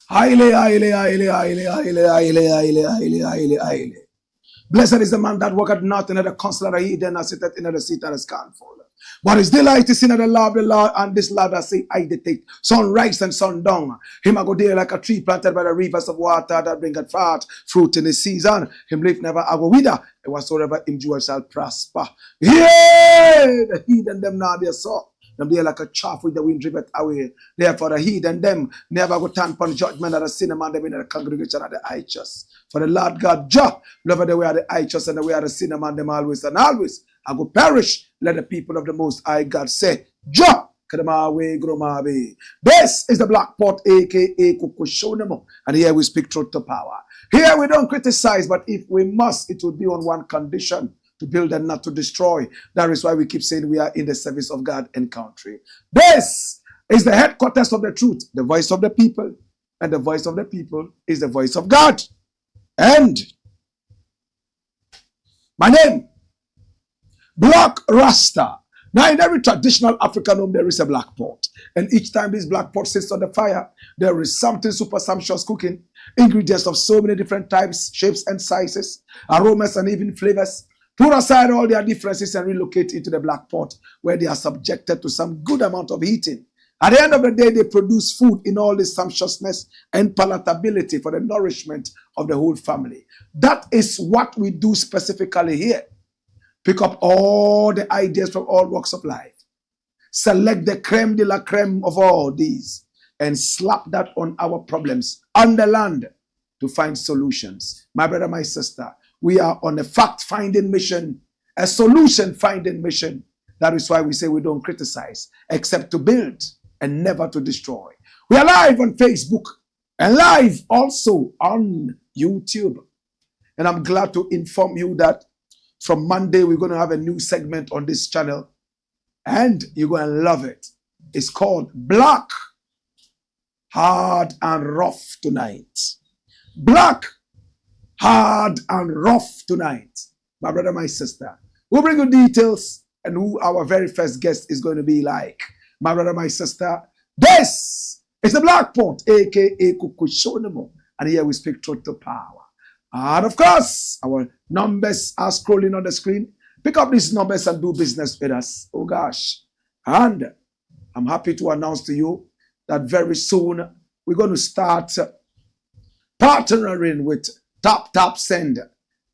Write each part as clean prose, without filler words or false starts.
Highly, highly, highly, highly, highly, highly, highly, highly, highly, highly. Blessed is the man that worketh not in the counsel of the heathen, and sitteth in the seat of the scornful. But his delight is in the law of the Lord, and this law that say, I dictate. Sunrise and sundown. Him a go there like a tree planted by the rivers of water that bringeth forth fruit in the season. Him leaf never a go wither, and whatsoever him do shall prosper. Yeah, the heathen them now they saw. Them there like a chaff with the wind driveth away. Therefore the heathen them never go turn upon judgment of the sinner man them in the congregation of the righteous. For the Lord God, Jah, love the way of the righteous and the way of the sinner man them always and always. I go perish. Let the people of the Most High God say, Jah, Kadamawe, Gromabe. This is the Black Pot, aka Kukushonemo. And here we speak truth to power. Here we don't criticize, but if we must, it will be on one condition: to build and not to destroy. That is why we keep saying we are in the service of God and country. This is the headquarters of the truth, the voice of the people. And the voice of the people is the voice of God. And my name, Blakk Rasta. Now in every traditional African home there is a black pot. And each time this black pot sits on the fire, there is something super sumptuous cooking. Ingredients of so many different types, shapes and sizes, aromas and even flavors. Put aside all their differences and relocate into the black pot where they are subjected to some good amount of heating. At the end of the day, they produce food in all this sumptuousness and palatability for the nourishment of the whole family. That is what we do specifically here. Pick up all the ideas from all walks of life. Select the creme de la creme of all these and slap that on our problems on the land to find solutions. My brother, my sister, we are on a fact-finding mission, a solution-finding mission. That is why we say we don't criticize, except to build and never to destroy. We are live on Facebook and live also on YouTube. And I'm glad to inform you that from Monday, we're going to have a new segment on this channel. And you're going to love it. It's called Blakk, Hard and Rough Tonight. Blakk, Hard and Rough Tonight. My brother, my sister. We'll bring you details and who our very first guest is going to be like. My brother, my sister. This is the Black Pot, aka Kukushonemo. And here we speak truth to power. And of course, our numbers are scrolling on the screen. Pick up these numbers and do business with us. Oh gosh. And I'm happy to announce to you that very soon we're going to start partnering with Tap Send.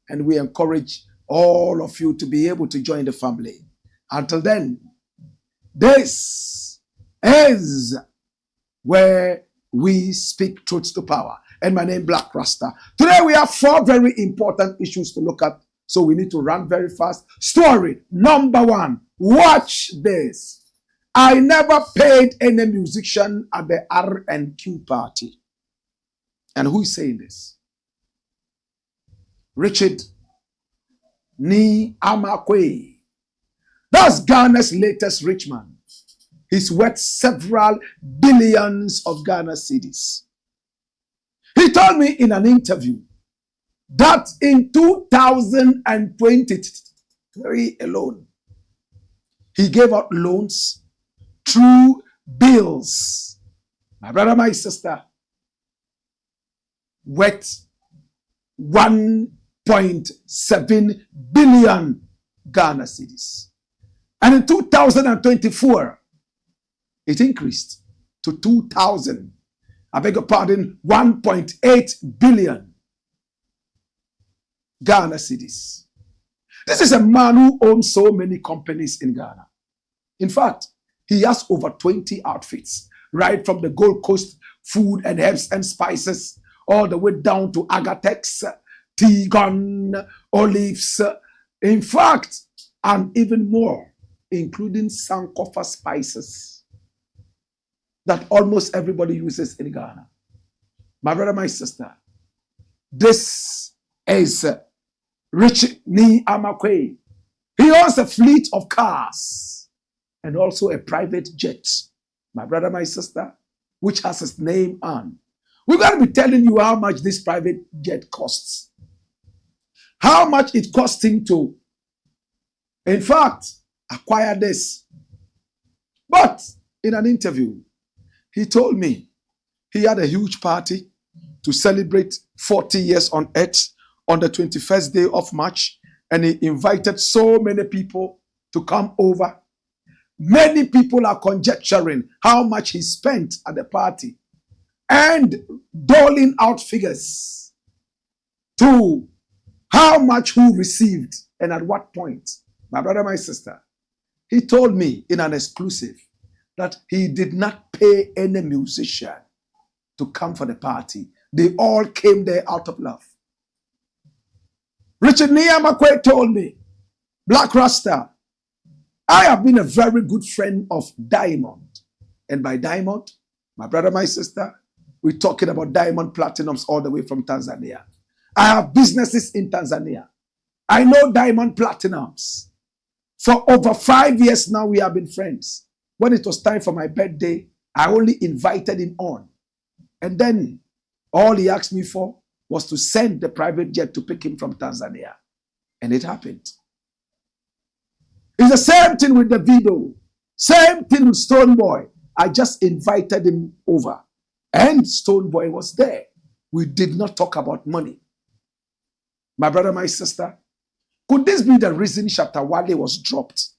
And we encourage all of you to be able to join the family. Until then, this is where we speak truth to power. And my name, Blakk Rasta. Today we have 4 very important issues to look at. So we need to run very fast. Story number 1. Watch this. I never paid any musician at the R&Q party. And who is saying this? Richard Nia Aquay. That's Ghana's latest rich man. He's worth several billions of Ghana cedis. He told me in an interview that in 2023 alone, he gave out loans through bills. My brother, my sister, worth 1.7 billion Ghana cedis. And in 2024, it increased to 1.8 billion Ghana cedis. This is a man who owns so many companies in Ghana. In fact, he has over 20 outfits, right from the Gold Coast food and herbs and spices, all the way down to Agatex, Tegon, olives, in fact, and even more, including Sankofa spices that almost everybody uses in Ghana. My brother, my sister, this is Richard Nia Aquay. He owns a fleet of cars and also a private jet. My brother, my sister, which has his name on. We're going to be telling you how much this private jet costs. How much it cost him to, in fact, acquire this. But in an interview, he told me He had a huge party to celebrate 40 years on Earth on the 21st day of March, and he invited so many people to come over. Many people are conjecturing how much he spent at the party and doling out figures to how much who received and at what point. My brother, my sister, he told me in an exclusive that he did not pay any musician to come for the party. They all came there out of love. Richard Nia Aquay told me, Blakk Rasta, I have been a very good friend of Diamond. And by Diamond, my brother, my sister, we're talking about Diamond Platinums all the way from Tanzania. I have businesses in Tanzania. I know Diamond Platinums. For over 5 years now, we have been friends. When it was time for my birthday, I only invited him on. And then all he asked me for was to send the private jet to pick him from Tanzania. And it happened. It's the same thing with the video. Same thing with Stone Boy. I just invited him over. And Stone Boy was there. We did not talk about money. My brother, my sister, could this be the reason Shatta Wale was dropped?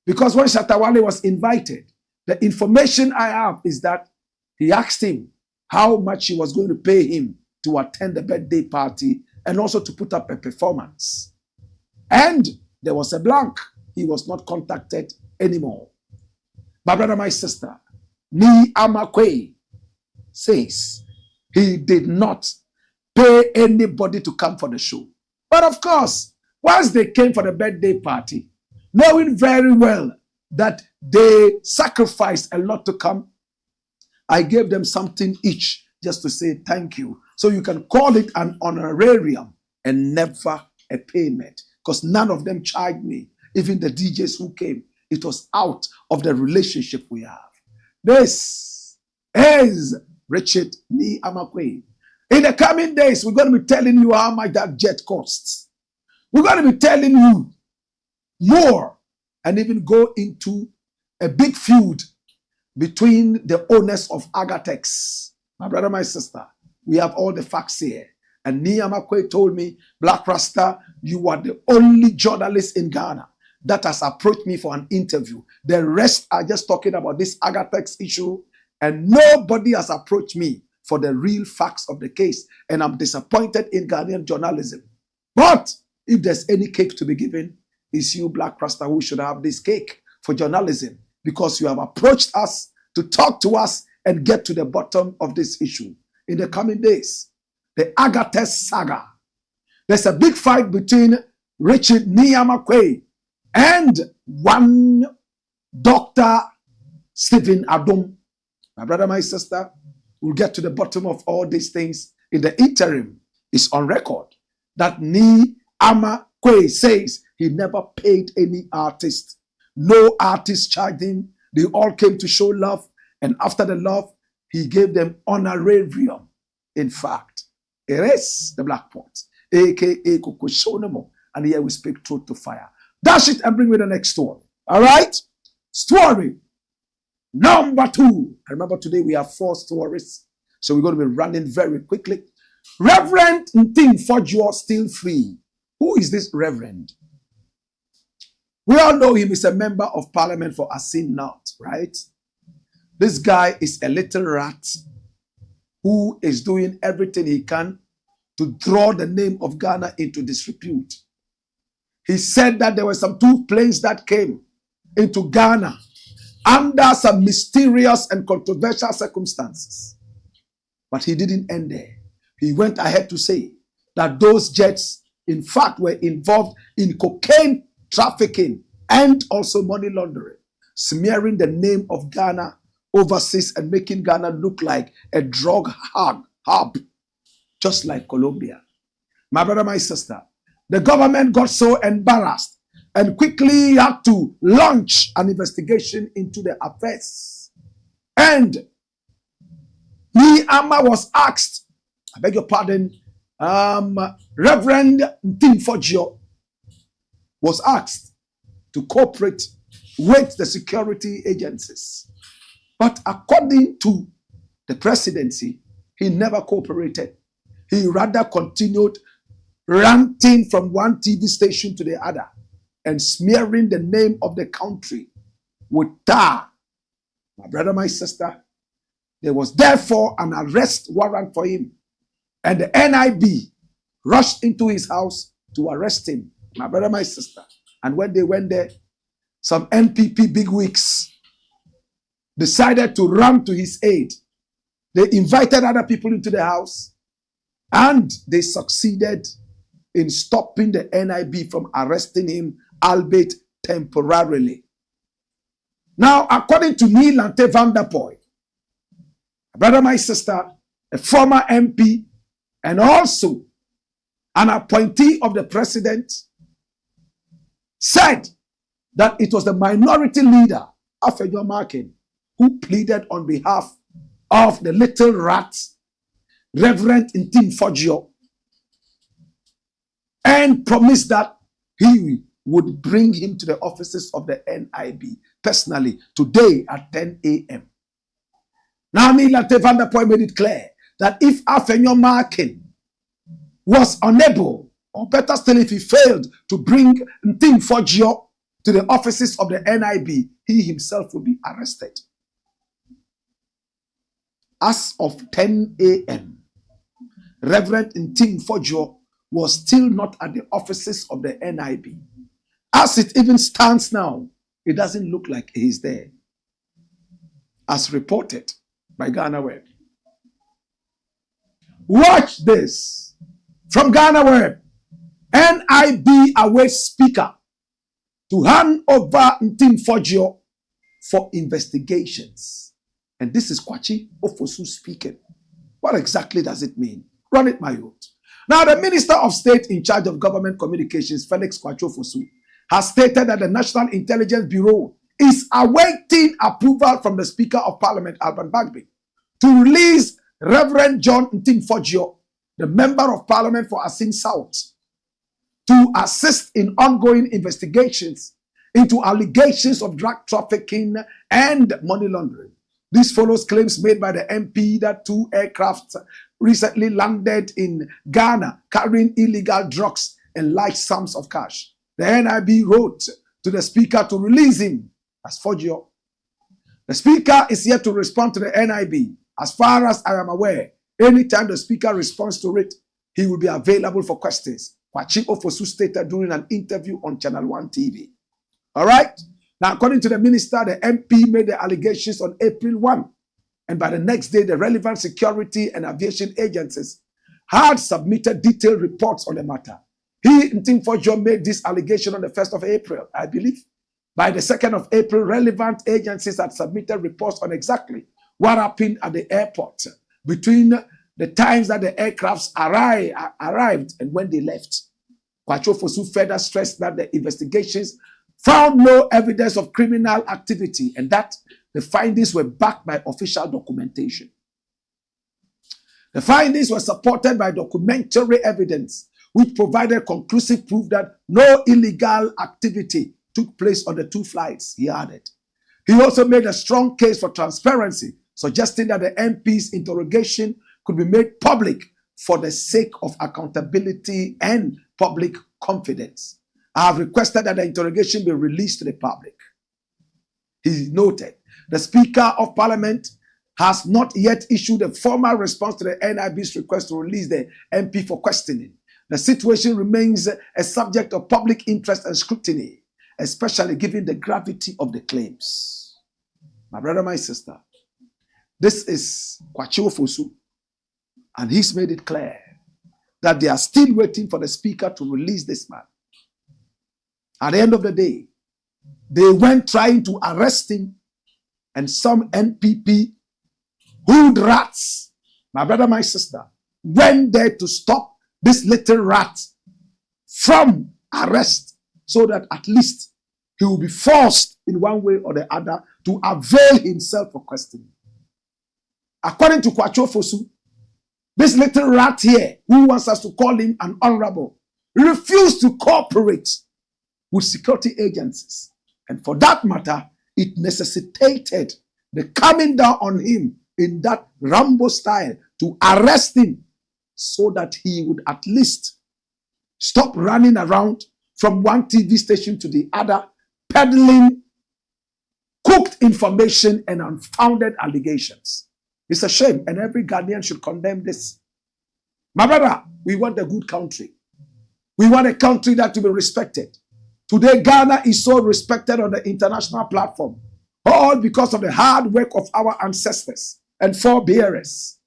Because when Shatta Wale was invited, the information I have is that he asked him how much he was going to pay him to attend the birthday party and also to put up a performance. And there was a blank. He was not contacted anymore. My brother, my sister, Nia Aquay says he did not pay anybody to come for the show. But of course, once they came for the birthday party, knowing very well that they sacrificed a lot to come, I gave them something each just to say thank you. So you can call it an honorarium and never a payment, because none of them charged me. Even the DJs who came, it was out of the relationship we have. This is Richard Nia Aquay. In the coming days, we're going to be telling you how much that jet costs. We're going to be telling you more and even go into a big feud between the owners of Agatex. My brother, my sister, we have all the facts here. And Nia Aquay told me, Blakk Rasta, you are the only journalist in Ghana that has approached me for an interview. The rest are just talking about this Agatex issue, and nobody has approached me for the real facts of the case. And I'm disappointed in Ghanaian journalism. But if there's any cake to be given, it's you, Blakk Rasta, who should have this cake for journalism, because you have approached us to talk to us and get to the bottom of this issue. In the coming days, the Agatex saga. There's a big fight between Richard Nia Aquay and one Dr. Stephen Adom. My brother, my sister, we'll get to the bottom of all these things. In the interim, it's on record that Nia Aquay says he never paid any artist. No artist charged him. They all came to show love. And after the love, he gave them honorarium. In fact, it is the Black Pot, a.k.a. Kokoshonemo. And here we speak truth to fire. Dash it and bring me the next story. All right? Story number 2. I remember today we have 4 stories, so we're going to be running very quickly. Reverend NTIM FORDJOUR still free. Who is this Reverend? We all know him is a member of parliament for Asin North, right? This guy is a little rat who is doing everything he can to draw the name of Ghana into disrepute. He said that there were some 2 planes that came into Ghana under some mysterious and controversial circumstances. But he didn't end there. He went ahead to say that those jets, in fact, were involved in cocaine trafficking and also money laundering, smearing the name of Ghana overseas and making Ghana look like a drug hub, just like Colombia. My brother, my sister, the government got so embarrassed and quickly had to launch an investigation into the affairs. And Nia was asked, I beg your pardon, Reverend NTIM FORDJOUR was asked to cooperate with the security agencies. But according to the presidency, he never cooperated. He rather continued ranting from one TV station to the other and smearing the name of the country with tar. My brother, my sister, there was therefore an arrest warrant for him. And the NIB rushed into his house to arrest him. My brother, my sister. And when they went there, some NPP bigwigs decided to run to his aid. They invited other people into the house and they succeeded in stopping the NIB from arresting him, albeit temporarily. Now, according to Nia Aquay, brother, my sister, a former MP and also an appointee of the president, said that it was the minority leader, FORDJOUR Markin, who pleaded on behalf of the little rat, Reverend Fodio, and promised that he would bring him to the offices of the NIB personally today at 10 a.m. Now, Nia Aquay made it clear that if FORDJOUR Markin was unable, or better still, if he failed to bring FORDJOUR to the offices of the NIB, he himself will be arrested. As of 10 a.m., Reverend FOdio was still not at the offices of the NIB. As it even stands now, it doesn't look like he's there, as reported by Ghana Web. Watch this from Ghana Web. NIB awaits speaker to hand over FOdio for investigations. And this is Kwachi Ofosu speaking. What exactly does it mean? Run it, my youth. Now, the Minister of State in charge of government communications, Felix Kwachi Ofosu, has stated that the National Intelligence Bureau is awaiting approval from the Speaker of Parliament, Alban Bagby, to release Reverend John FOdio, the Member of Parliament for Asin South, to assist in ongoing investigations into allegations of drug trafficking and money laundering. This follows claims made by the MP that 2 aircrafts recently landed in Ghana carrying illegal drugs and large sums of cash. The NIB wrote to the Speaker to release him as FOdio. The Speaker is yet to respond to the NIB. As far as I am aware, anytime the Speaker responds to it, he will be available for questions. Kwachi Ofosu stated during an interview on Channel 1 TV. All right? Now, according to the minister, the MP made the allegations on April 1. And by the next day, the relevant security and aviation agencies had submitted detailed reports on the matter. He, FOdio, made this allegation on the 1st of April, I believe. By the 2nd of April, relevant agencies had submitted reports on exactly what happened at the airport between the times that the aircrafts arrived and when they left. Kwachi Ofosu further stressed that the investigations found no evidence of criminal activity and that the findings were backed by official documentation. The findings were supported by documentary evidence which provided conclusive proof that no illegal activity took place on the 2 flights, he added. He also made a strong case for transparency, suggesting that the MP's interrogation could be made public for the sake of accountability and public confidence. I have requested that the interrogation be released to the public. He noted, the Speaker of Parliament has not yet issued a formal response to the NIB's request to release the MP for questioning. The situation remains a subject of public interest and scrutiny, especially given the gravity of the claims. My brother, my sister, this is Kwachi Ofosu, and he's made it clear that they are still waiting for the Speaker to release this man. At the end of the day, they went trying to arrest him, and some NPP hood rats, my brother, my sister, went there to stop this little rat from arrest so that at least he will be forced in one way or the other to avail himself for questioning. According to Kwachi Ofosu, this little rat here, who wants us to call him an honorable, refused to cooperate with security agencies. And for that matter, it necessitated the coming down on him in that Rambo style to arrest him so that he would at least stop running around from one TV station to the other, peddling cooked information and unfounded allegations. It's a shame, and every Ghanaian should condemn this. My brother, we want a good country. We want a country that to be respected. Today, Ghana is so respected on the international platform, all because of the hard work of our ancestors and forebearers.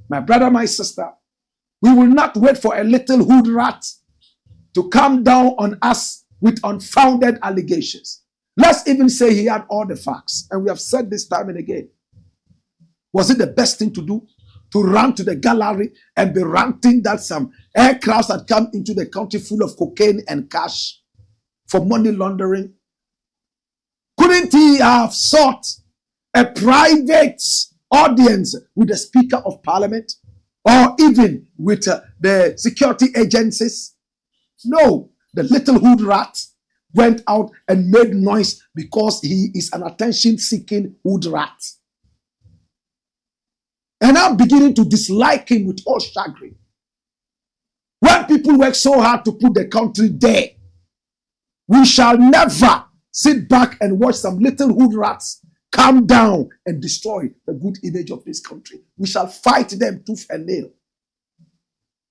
My brother, my sister, we will not wait for a little hood rat to come down on us with unfounded allegations. Let's even say he had all the facts, and we have said this time and again. Was it the best thing to do? To run to the gallery and be ranting that some aircrafts had come into the country full of cocaine and cash for money laundering? Couldn't he have sought a private audience with the Speaker of Parliament or even with the security agencies? No, the little hood rat went out and made noise because he is an attention-seeking hood rat. And I'm beginning to dislike him with all chagrin. When people work so hard to put the country there, we shall never sit back and watch some little hood rats come down and destroy the good image of this country. We shall fight them tooth and nail.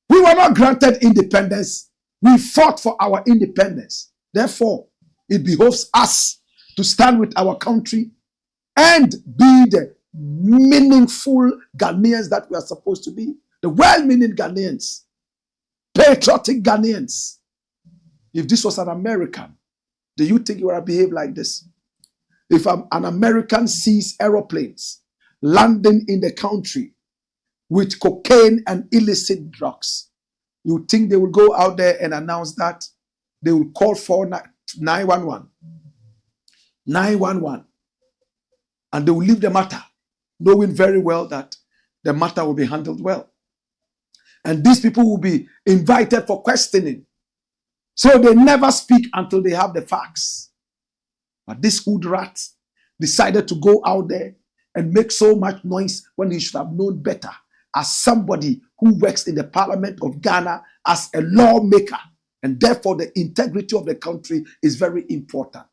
We were not granted independence. We fought for our independence. Therefore, it behoves us to stand with our country and be the meaningful Ghanaians that we are supposed to be. The well-meaning Ghanaians. Patriotic Ghanaians. If this was an American, do you think you would have behaved like this? If an American sees aeroplanes landing in the country with cocaine and illicit drugs, you think they will go out there and announce that? They will call for 911. 911. And they will leave the matter, knowing very well that the matter will be handled well. And these people will be invited for questioning. So they never speak until they have the facts. But this hood rat decided to go out there and make so much noise when he should have known better, as somebody who works in the Parliament of Ghana as a lawmaker. And therefore, the integrity of the country is very important.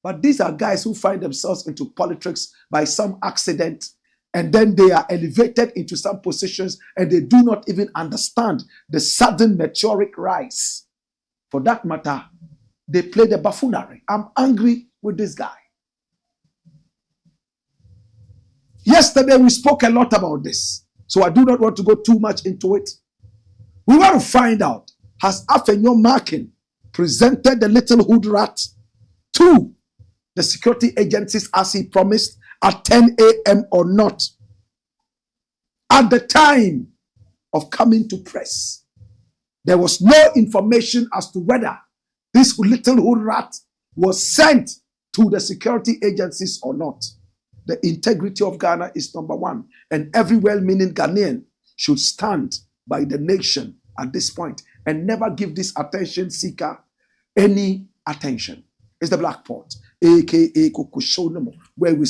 But these are guys who find themselves into politics by some accident, and then they are elevated into some positions, and they do not even understand the sudden meteoric rise. For that matter, they play the buffoonery. I'm angry with this guy. Yesterday, we spoke a lot about this, so I do not want to go too much into it. We want to find out, has Afenyo Markin presented the little hood rat to the security agencies as he promised at 10 a.m. or not? At the time of coming to press, there was no information as to whether this little hood rat was sent to the security agencies or not. The integrity of Ghana is number one, and every well-meaning Ghanaian should stand by the nation at this point and never give this attention seeker any attention. It's the Blakk Pot, aka Kokushonomo, where we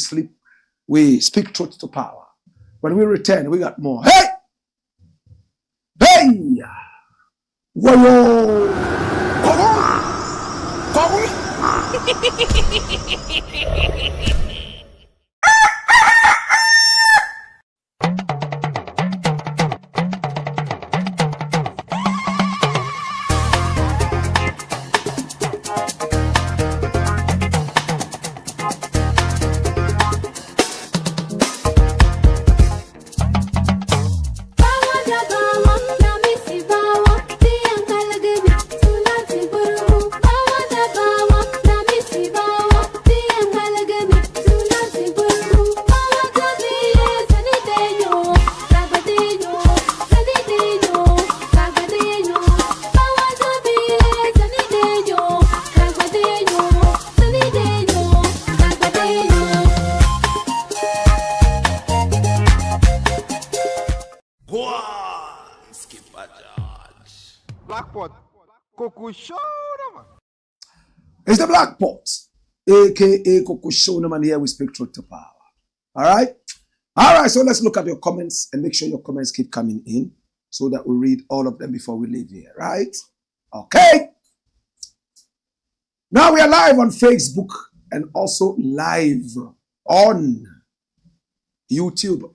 speak truth to power. When we return, we got more. Hey! Hey! Whoa! It's the Blakk Pot, aka Kokushonoman. Here we speak truth to power. All right. All right, so let's look at your comments and make sure your comments keep coming in so that we read all of them before we leave here, right? Okay. Now we are live on Facebook and also live on YouTube.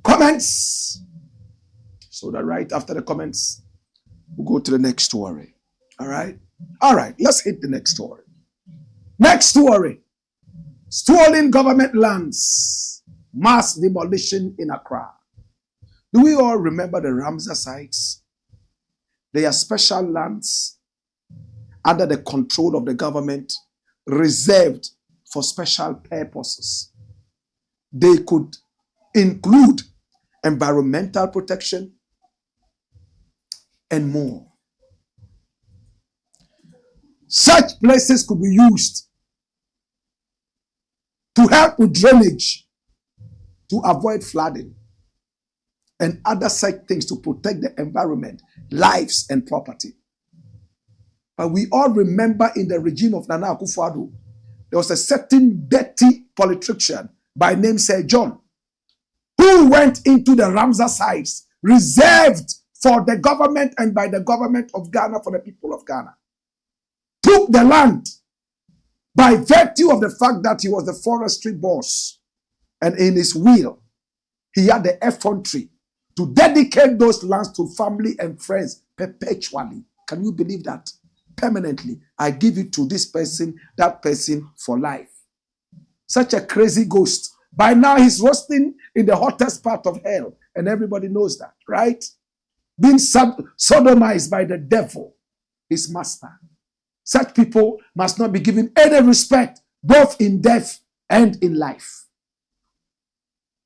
Comments. So that right after the comments, we'll go to the next story. All right? All right, let's hit the next story. Next story. Stolen government lands. Mass demolition in Accra. Do we all remember the Ramsar sites? They are special lands under the control of the government, reserved for special purposes. They could include environmental protection and more. Such places could be used to help with drainage, to avoid flooding, and other such things to protect the environment, lives, and property. But we all remember in the regime of Nia Aquay, there was a certain dirty politician by name Sir John, who went into the Ramsar sites reserved for the government and by the government of Ghana for the people of Ghana. Took the land by virtue of the fact that he was the forestry boss, and in his will, he had the effrontery to dedicate those lands to family and friends perpetually. Can you believe that? Permanently. I give it to this person, that person for life. Such a crazy ghost. By now, he's roasting in the hottest part of hell, and everybody knows that, right? Being sodomized by the devil, his master. Such people must not be given any respect, both in death and in life.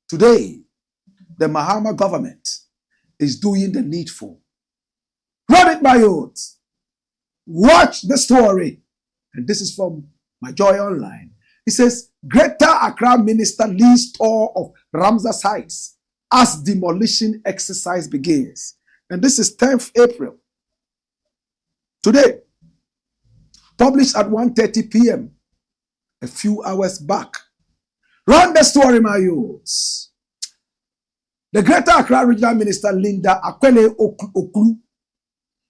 Today, the Mahama government is doing the needful. Run it, my youth. Watch the story. And this is from My Joy Online. It says, Greater Accra Minister leads tour of Ramsar sites as demolition exercise begins. And this is 10th April. Today, published at 1:30 p.m. a few hours back. Run the story, my youths. The Greater Accra Regional Minister Nia Aquay,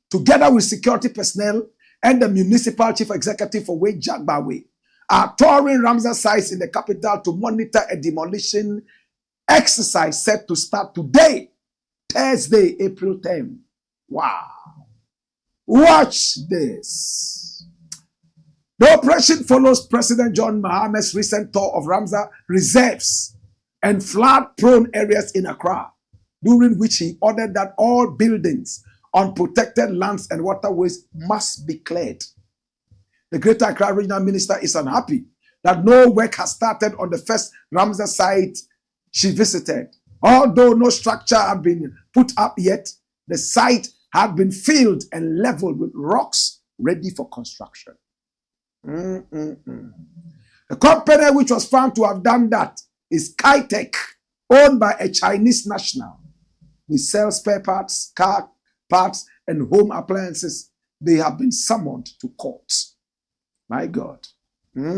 together with security personnel and the Municipal Chief Executive for Wage Jagbawe, are touring Ramsar sites in the capital to monitor a demolition exercise set to start today, Thursday, April 10. Wow. Watch this. The operation follows President John Mahama's recent tour of Ramsar reserves and flood-prone areas in Accra, during which he ordered that all buildings on protected lands and waterways must be cleared. The Greater Accra Regional Minister is unhappy that no work has started on the first Ramsar site she visited. Although no structure had been put up yet, the site had been filled and leveled with rocks ready for construction. The company which was found to have done that is Kai-Tech, owned by a Chinese national. He sells spare parts, car parts, and home appliances. They have been summoned to court. My God. Now,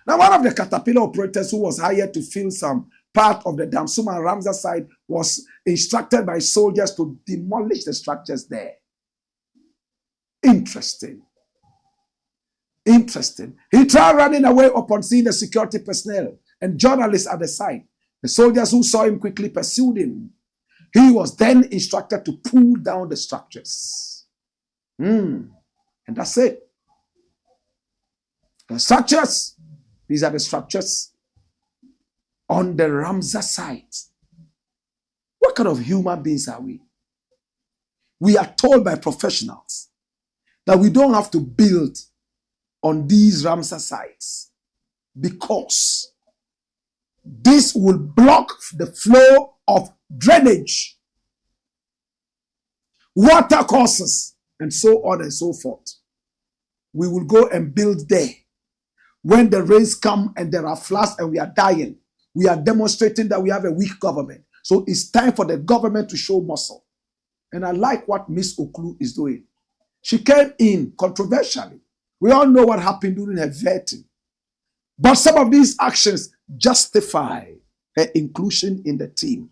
one of the caterpillar operators who was hired to fill some part of the Damsuma and Ramsar site was instructed by soldiers to demolish the structures there. Interesting. Interesting. He tried running away upon seeing the security personnel and journalists at the site. The soldiers who saw him quickly pursued him. He was then instructed to pull down the structures. And that's it. The structures, these are the structures on the Ramsar site. What kind of human beings are we? We are told by professionals that we don't have to build on these Ramsar sites because this will block the flow of drainage, water courses, and so on and so forth. We will go and build there. When the rains come and there are floods and we are dying, we are demonstrating that we have a weak government. So it's time for the government to show muscle. And I like what Miss Oklu is doing. She came in controversially. We all know what happened during her vetting. But some of these actions justify her inclusion in the team.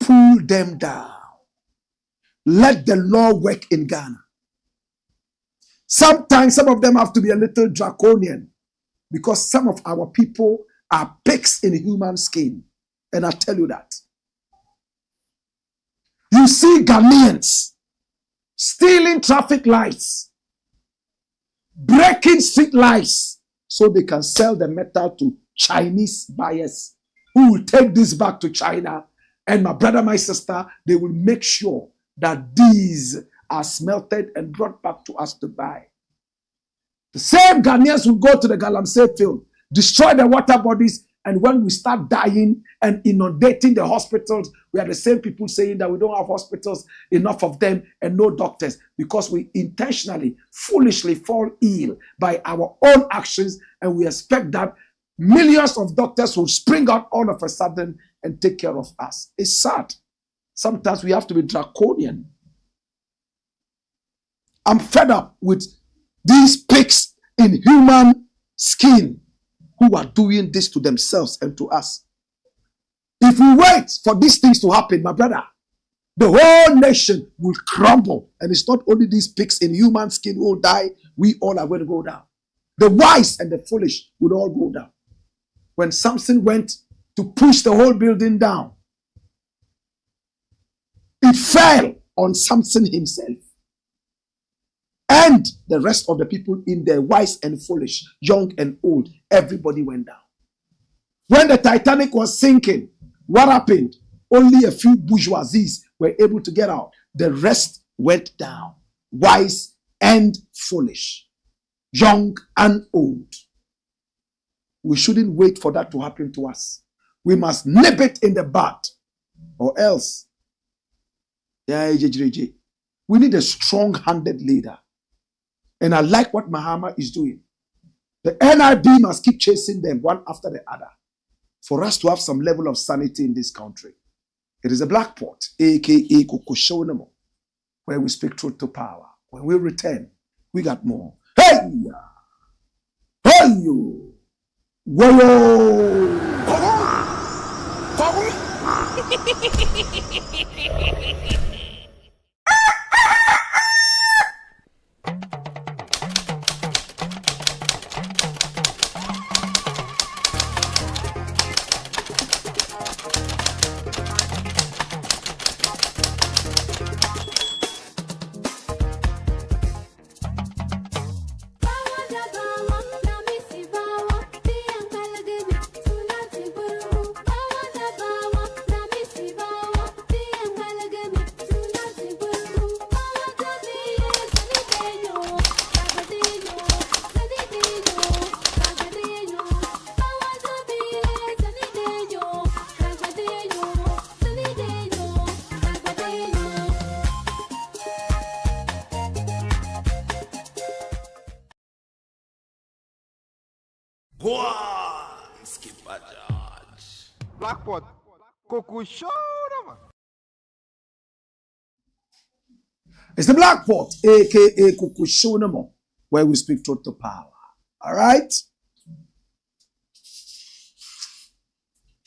Pull them down. Let the law work in Ghana. Sometimes some of them have to be a little draconian because some of our people are pigs in human skin. And I tell you that. You see Ghanaians stealing traffic lights, breaking street lights so they can sell the metal to Chinese buyers who will take this back to China. And my brother, my sister, they will make sure that these are smelted and brought back to us to buy. The same Ghanaians will go to the Galamsey field, destroy the water bodies, and when we start dying and inundating the hospitals, we are the same people saying that we don't have hospitals, enough of them, and no doctors, because we intentionally, foolishly fall ill by our own actions, and we expect that millions of doctors will spring out all of a sudden and take care of us. It's sad. Sometimes we have to be draconian. I'm fed up with these pigs in human skin who are doing this to themselves and to us. If we wait for these things to happen, my brother, the whole nation will crumble. And it's not only these pigs in human skin who will die, we all are going to go down. The wise and the foolish will all go down. When Samson went to push the whole building down, it fell on Samson himself. And the rest of the people in there, wise and foolish, young and old, everybody went down. When the Titanic was sinking, what happened? Only a few bourgeoisies were able to get out. The rest went down. Wise and foolish, young and old. We shouldn't wait for that to happen to us. We must nip it in the bud, or else. We need a strong-handed leader. And I like what Mahama is doing. The NIB must keep chasing them one after the other for us to have some level of sanity in this country. It is a black pot, aka Kokoshonemo, where we speak truth to power. When we return, we got more. Hey! Hey you! Whoa! Blackpot, Coco Show. It's the Black Pot, aka Kokoshonemo, where we speak truth to power. All right?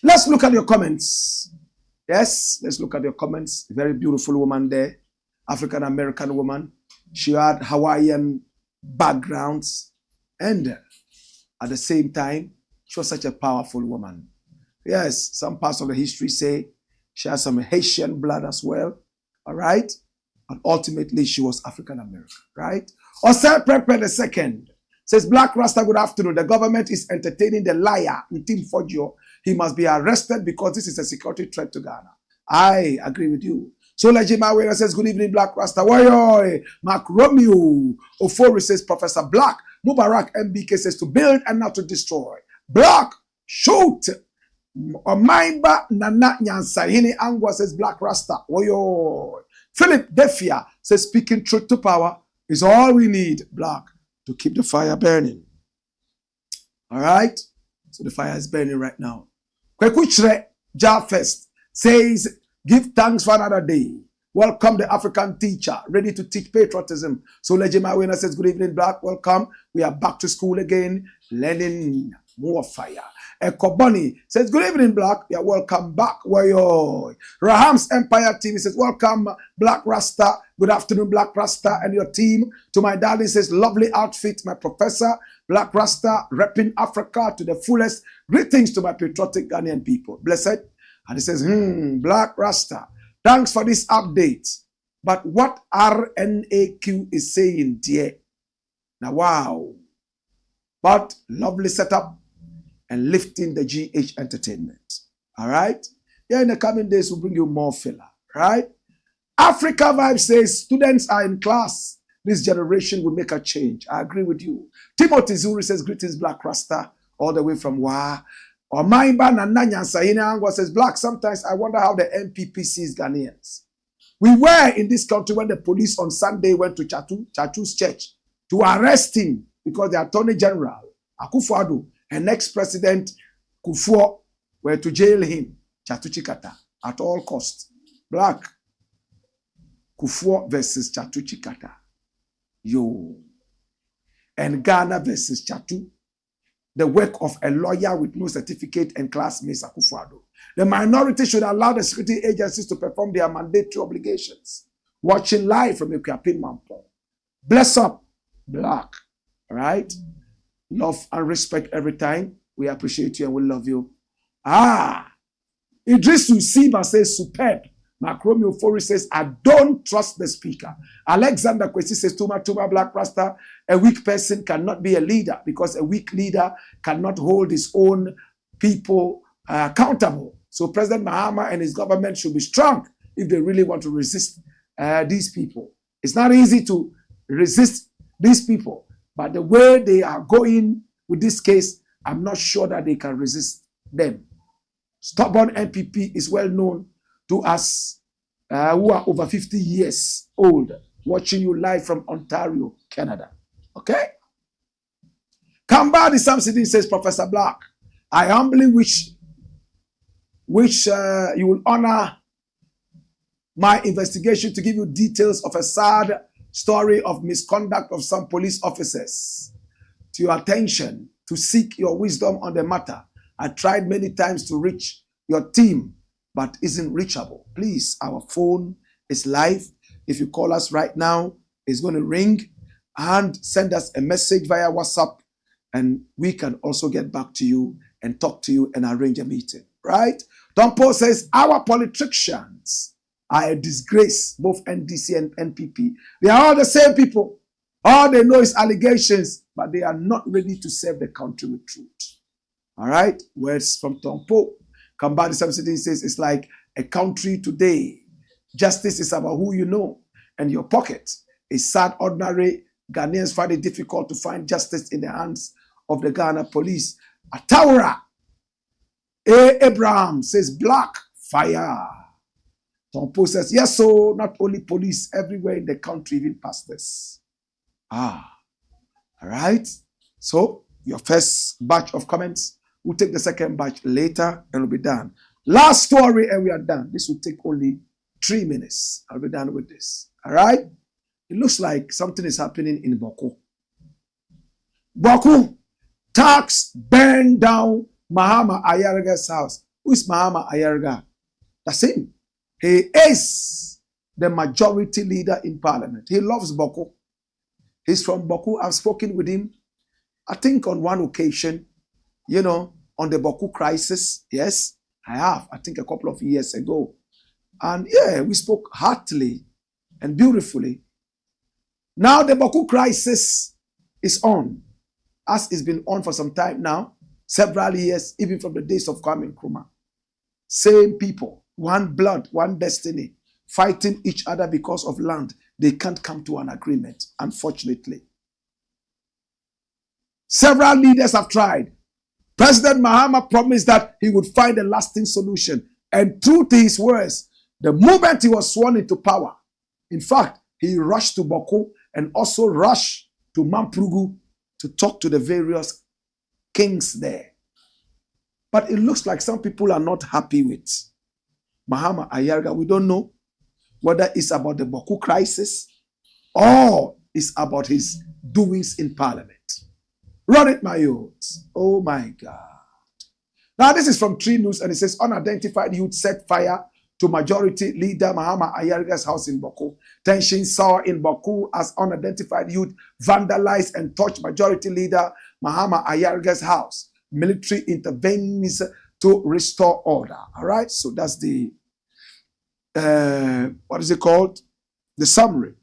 Let's look at your comments. Yes, let's look at your comments. A very beautiful woman there, African American woman. She had Hawaiian backgrounds, and at the same time, she was such a powerful woman. Yes, some parts of the history say she has some Haitian blood as well. All right? But ultimately, she was African American, right? Osel Prepper II says, Black Rasta, good afternoon. The government is entertaining the liar, NTIM FORDJOUR. He must be arrested because this is a security threat to Ghana. I agree with you. So Lejima Wera says, good evening, Black Rasta. Warrior. Mark Romeo Ofori says, Professor Blakk. Mubarak MBK says, to build and not to destroy. Blakk, shoot. Omaimba Nana Nyansa. Hini Angwa says, Black Rasta. Warrior. Philip Defia says, speaking truth to power is all we need, Blakk, to keep the fire burning. All right? So the fire is burning right now. Kwekuchre Jafest says, give thanks for another day. Welcome the African teacher, ready to teach patriotism. So Lejima Wena says, good evening, Blakk. Welcome. We are back to school again, learning more fire. Ekoboni says, good evening, Blakk. Yeah, welcome back. Raham's Empire TV says, welcome, Blakk Rasta. Good afternoon, Blakk Rasta and your team. To my darling says, lovely outfit, my professor. Blakk Rasta, repping Africa to the fullest. Greetings to my patriotic Ghanaian people. Blessed. And he says, Blakk Rasta. Thanks for this update. But what RNAQ is saying, dear? Now, wow. But lovely setup and lifting the GH entertainment. All right? Yeah, in the coming days, we'll bring you more filler. Right? Africa Vibe says, students are in class. This generation will make a change. I agree with you. Timothy Zuri says, greetings, Blakk Rasta, all the way from Wa. Or Maimba Nananya Sahina Angwa says, Blakk, sometimes I wonder how the NPP sees Ghanaians. We were in this country when the police on Sunday went to Chatu's church to arrest him because the Attorney General, Akufo-Addo, and ex-president Kufuor were to jail him, Chatu Chikata, at all costs. Blakk, Kufuor versus Chatu Chikata. Yo. And Ghana versus Chatu. The work of a lawyer with no certificate and classmates, Akufo-Addo. The minority should allow the security agencies to perform their mandatory obligations. Watching live from Ekuapin Mampo. Bless up, Blakk. All right? Love and respect every time. We appreciate you and we love you. Idris Usiba says, superb. Macromio Fori says, I don't trust the speaker. Alexander Kwesi says, Tuma Blakk Rasta, a weak person cannot be a leader because a weak leader cannot hold his own people accountable. So President Mahama and his government should be strong if they really want to resist these people. It's not easy to resist these people, but the way they are going with this case, I'm not sure that they can resist them. Stubborn NPP is well known to us who are over 50 years old, watching you live from Ontario, Canada. Okay? Kambadi Samsidi says, Professor Blakk, I humbly wish you will honor my investigation to give you details of a sad story of misconduct of some police officers to your attention to seek your wisdom on the matter. I tried many times to reach your team, but isn't reachable. Please, our phone is live. If you call us right now, it's going to ring, and send us a message via WhatsApp, and we can also get back to you and talk to you and arrange a meeting, right? Don Paul says, our politicians are a disgrace, both NDC and NPP. They are all the same people. All they know is allegations, but they are not ready to serve the country with truth. All right? Words from Don Paul. Kambadi Samsidi says, it's like a country today. Justice is about who you know and your pocket. A sad, ordinary Ghanaians find it difficult to find justice in the hands of the Ghana police. Ataura A. Abraham says, Blakk, fire. Tompo says, yes, so not only police, everywhere in the country, even pastors. All right. So, your first batch of comments. We'll take the second batch later and we'll be done. Last story and we are done. This will take only 3 minutes. I'll be done with this. All right? It looks like something is happening in Bawku. Bawku, Tugs burned down Mahama Ayariga'S house. Who is Mahama Ayariga'? That's him. He is the majority leader in parliament. He loves Bawku. He's from Bawku. I've spoken with him, I think on one occasion, you know, on the Bawku crisis. Yes, I have. I think a couple of years ago. And yeah, we spoke heartily and beautifully. Now the Bawku crisis is on, as it's been on for some time now, several years, even from the days of Kwame Nkrumah. Same people, one blood, one destiny, fighting each other because of land. They can't come to an agreement, unfortunately. Several leaders have tried. President Mahama promised that he would find a lasting solution. And true to his words, the moment he was sworn into power, in fact, he rushed to Bawku and also rushed to Mamprugu to talk to the various kings there. But it looks like some people are not happy with Mahama Ayariga'. We don't know. whether it's about the Bawku crisis or it's about his doings in parliament. Run it, my youths. Oh my God. Now, this is from Tree News, and it says unidentified youth set fire to majority leader Mahama Ayariga'S house in Bawku. Tension soar in Bawku as unidentified youth vandalized and touched majority leader Mahama Ayariga'S house. Military intervenes to restore order. All right, so that's the, what is it called? The summary.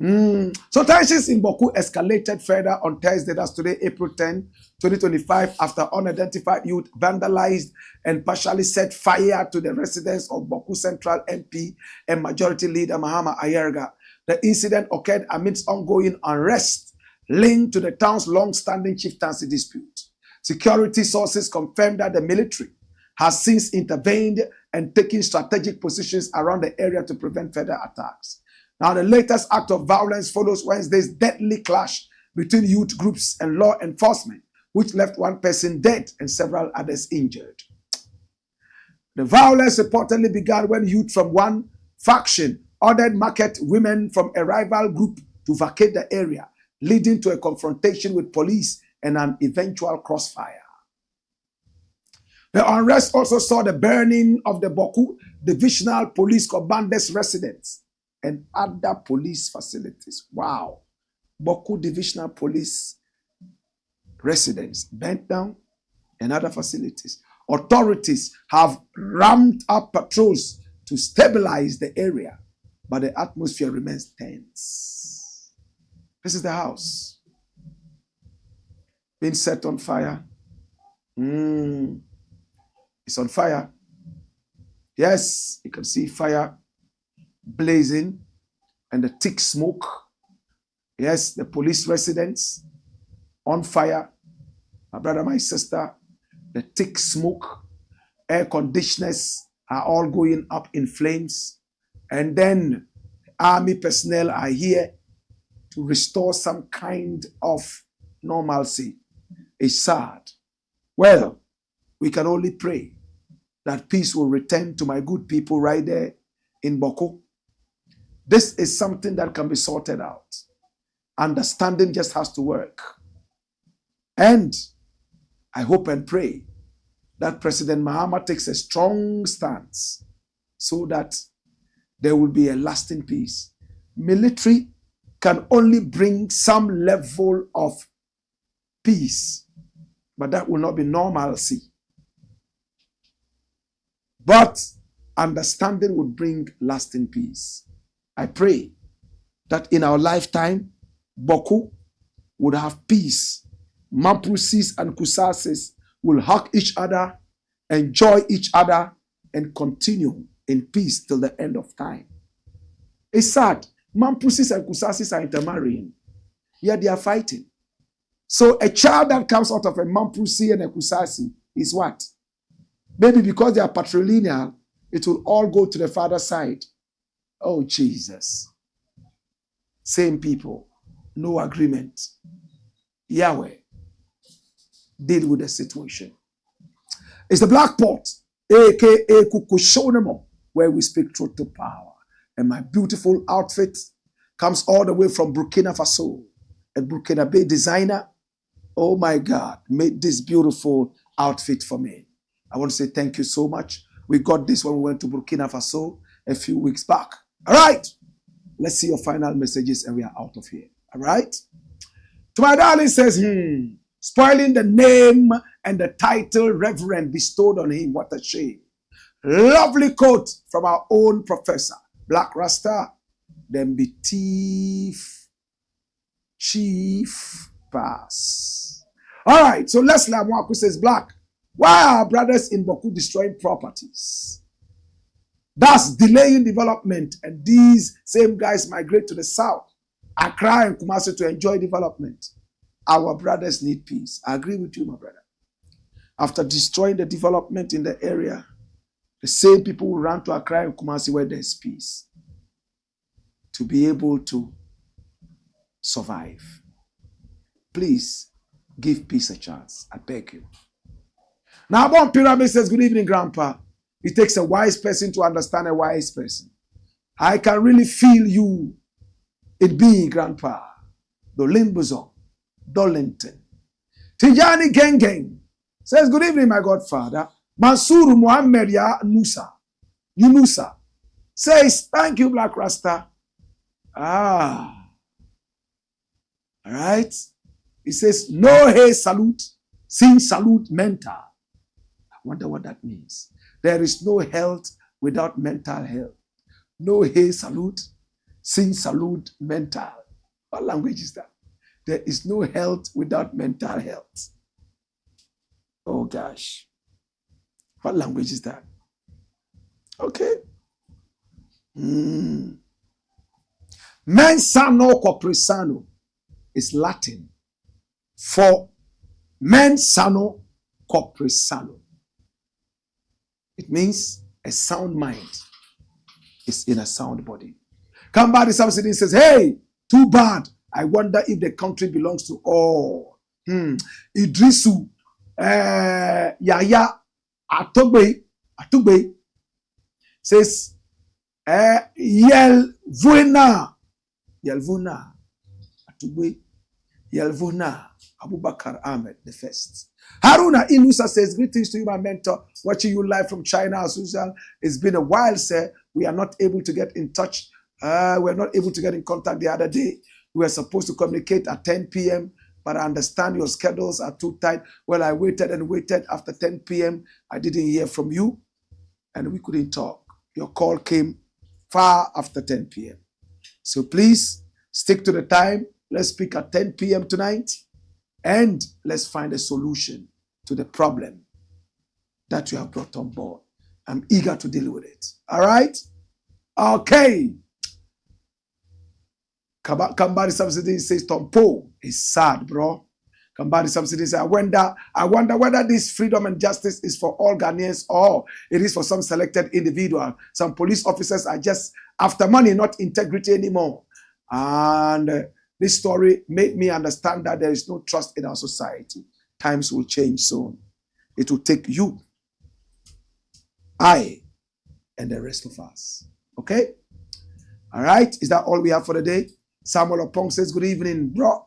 So tensions in Bawku escalated further on Thursday, that's today, April 10, 2025, after unidentified youth vandalized and partially set fire to the residence of Bawku Central MP and Majority Leader Mahama Ayariga'. The incident occurred amidst ongoing unrest linked to the town's long-standing chieftaincy dispute. Security sources confirmed that the military has since intervened and taken strategic positions around the area to prevent further attacks. Now, the latest act of violence follows Wednesday's deadly clash between youth groups and law enforcement, which left one person dead and several others injured. The violence reportedly began when youth from one faction ordered market women from a rival group to vacate the area, leading to a confrontation with police and an eventual crossfire. The unrest also saw the burning of the Bawku Divisional Police Commander's residence and other police facilities. Wow. Bawku Divisional Police residence burnt down and other facilities. Authorities have ramped up patrols to stabilize the area, but the atmosphere remains tense. This is the house being set on fire. It's on fire. Yes, you can see fire blazing and the thick smoke. Yes, the police residence on fire. My brother, my sister, the thick smoke, air conditioners are all going up in flames. And then army personnel are here to restore some kind of normalcy. It's sad. Well, we can only pray that peace will return to my good people right there in Bawku. This is something that can be sorted out. Understanding just has to work. And I hope and pray that President Mahama takes a strong stance so that there will be a lasting peace. Military can only bring some level of peace, but that will not be normalcy. But understanding would bring lasting peace. I pray that in our lifetime, Bawku would have peace. Mampusis and Kusasis will hug each other, enjoy each other, and continue in peace till the end of time. It's sad. Mampusis and Kusasis are intermarrying. Yet they are fighting. So a child that comes out of a Mampusi and a Kusasi is what? Maybe because they are patrilineal, it will all go to the father's side. Oh, Jesus. Same people. No agreement. Yahweh, deal with the situation. It's the Black Pot, a.k.a. Kukushonemo, where we speak truth to power. And my beautiful outfit comes all the way from Burkina Faso. A Burkina Bay designer, oh my God, made this beautiful outfit for me. I want to say thank you so much. We got this when we went to Burkina Faso a few weeks back. All right. Let's see your final messages and we are out of here. All right. To my darling says, spoiling the name and the title Reverend bestowed on him. What a shame. Lovely quote from our own professor. Blakk RASTA. Then be thief, chief, pass. All right. So Leslie Amwaku says, Blakk, why are brothers in Bawku destroying properties? Thus delaying development, and these same guys migrate to the south, Accra and Kumasi, to enjoy development. Our brothers need peace. I agree with you, my brother. After destroying the development in the area, the same people will run to Accra and Kumasi where there's peace to be able to survive. Please give peace a chance. I beg you. Now, Bon Pyramid says, good evening, Grandpa. It takes a wise person to understand a wise person. I can really feel you, it being Grandpa. Dolimbuzon, Dolinton. Tijani Geng says, good evening, my godfather. Mansuru Muhammad Ya Yunusa says, thank you, Black Rasta. All right. He says, no hey salute, sing salute mental. I wonder what that means. There is no health without mental health. No hey salute, sing salute mental. What language is that? There is no health without mental health. Oh gosh. What language is that? Okay. Mensano corporisano is Latin for mensano corporisano. It means a sound mind is in a sound body. Kambadi Samsudin says, hey, too bad. I wonder if the country belongs to all. Idrisu, Yaya, Atogbe says, Yelvuna, Atogbe, Yelvuna, Abubakar Ahmed the first. Haruna Inusa says, greetings to you, my mentor. Watching you live from China as usual. It's been a while, sir. We are not able to get in touch. We're not able to get in contact the other day. We were supposed to communicate at 10 p.m., but I understand your schedules are too tight. Well, I waited and waited. After 10 p.m., I didn't hear from you, and we couldn't talk. Your call came far after 10 p.m. So please stick to the time. Let's speak at 10 p.m. tonight, and let's find a solution to the problem that you have brought on board. I'm eager to deal with it. All right? Okay. Kambari Subsidy says Tompo is sad, bro. Kambari Subsidy says, I wonder whether this freedom and justice is for all Ghanaians or it is for some selected individual. Some police officers are just after money, not integrity anymore. And this story made me understand that there is no trust in our society. Times will change soon. It will take you, I, and the rest of us. Okay? All right? Is that all we have for the day? Samuel Opong says, good evening, bro.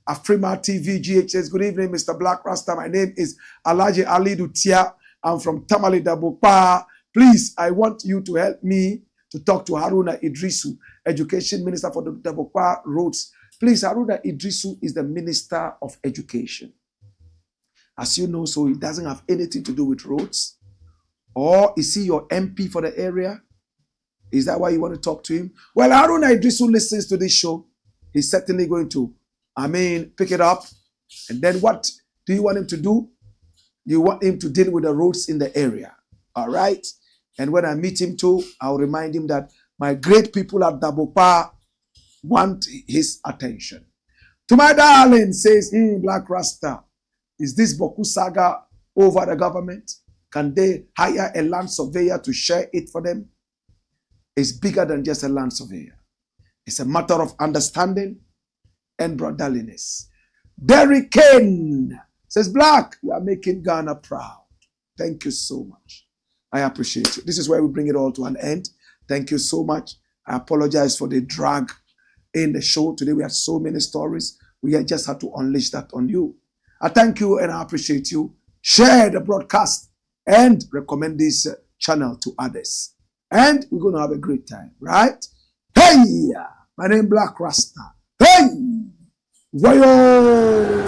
Afrima TV GH says, good evening, Mr. Black Rasta. My name is Alaji Ali Dutia. I'm from Tamale Dabopa. Please, I want you to help me to talk to Haruna Idrisu, Education Minister for the Dabopa Roads. Please, Haruna Idrisu is the Minister of Education. As you know, so he doesn't have anything to do with roads. Or is he your MP for the area? Is that why you want to talk to him? Well, Haruna Idrisu listens to this show. He's certainly going to, pick it up. And then what do you want him to do? You want him to deal with the roads in the area. All right? And when I meet him too, I'll remind him that my great people at Dabopa want his attention. To my darling says, Black Rasta, is this Bawku saga over the government? Can they hire a land surveyor to share it for them? It's bigger than just a land surveyor. It's a matter of understanding and brotherliness. Derrick Kane says, Black, you are making Ghana proud. Thank you so much. I appreciate you. This is where we bring it all to an end. Thank you so much. I apologize for the drag in the show. Today we had so many stories. We just had to unleash that on you. I thank you and I appreciate you. Share the broadcast and recommend this channel to others. And we're going to have a great time, right? Hey! My name is Black Rasta. Hey! Wayo!